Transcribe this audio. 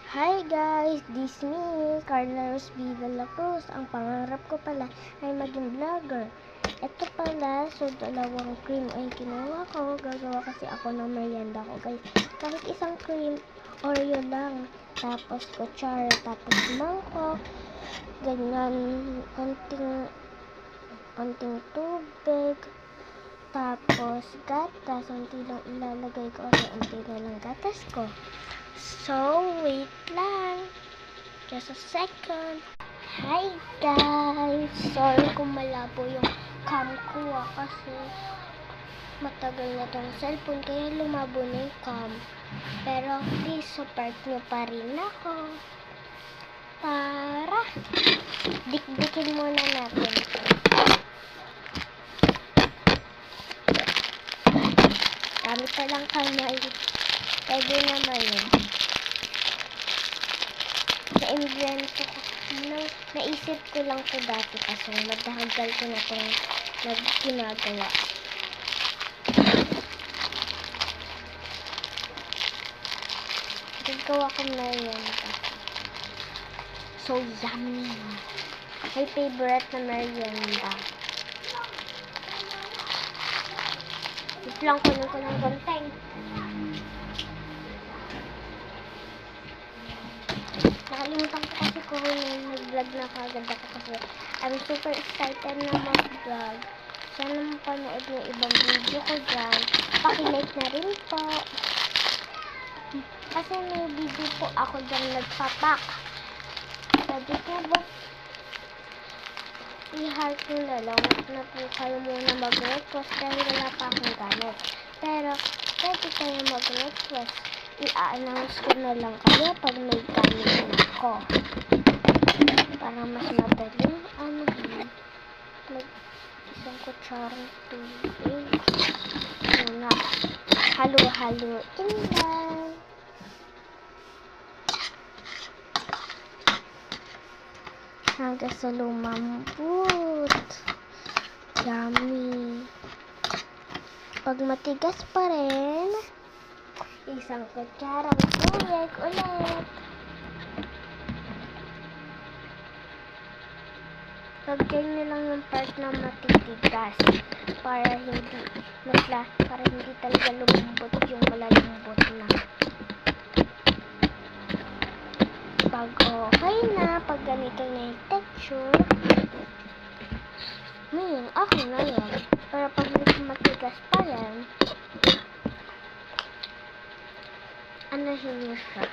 Hi guys, this me, Carla Rose B. De La Cruz. Ang pangarap ko pala ay maging vlogger. Ito pala, so dalawang cream ay kinuha ko. Gagawa kasi ako ng merienda ko guys. Kahit isang cream, Oreo lang. Tapos kutsara, tapos mangkok. Ganyan, konting tubig. Tapos gatas, unti lang ilalagay ko kasi unti na lang gatas ko. So, wait lang. Just a second. Hi guys! Sorry kung malabo yung cam ko kasi matagal na tong cellphone kaya lumabo na yung cam. Pero please support nyo pa rin ako. Tara! Dikdikin muna natin. Gamit pa lang kamay. Pwede naman yun. Na-invento ko. Naisip ko lang to dati kasi madahagal ko na itong ginagawa. Gagawa ko na yan. So yummy. My favorite na merienda. Ito lang kunin ko ng gonteng. Nakalimutan ko kasi kung nag-vlog na kagad ako kasi I'm super excited na mag-vlog. Sana mapanood ng ibang video ko dyan. Paki-like na rin po. Kasi may video po ako dyan nagpapak. Sabi ko ba, i-heart nyo na lang. Huwag na po kayo muna mag-request dahil wala pa akong gamit. Pero, pwede kayo mag-request. I-announce ko na lang kayo pag may gamit na ako. Para mas madaling isang kutsarang tubig. Muna. Halo-haloin lang. Hanggang sa lumambot. Yummy. Pag matigas pa rin, isang kutsarang tubig ulit. Lagyan nyo lang yung part na matitigas para hindi talaga lumambot yung malalambot na. Pag okay na, pag ganito na yung texture, okay na yan. Pero pag matigas pa yan, anahin nyo siya.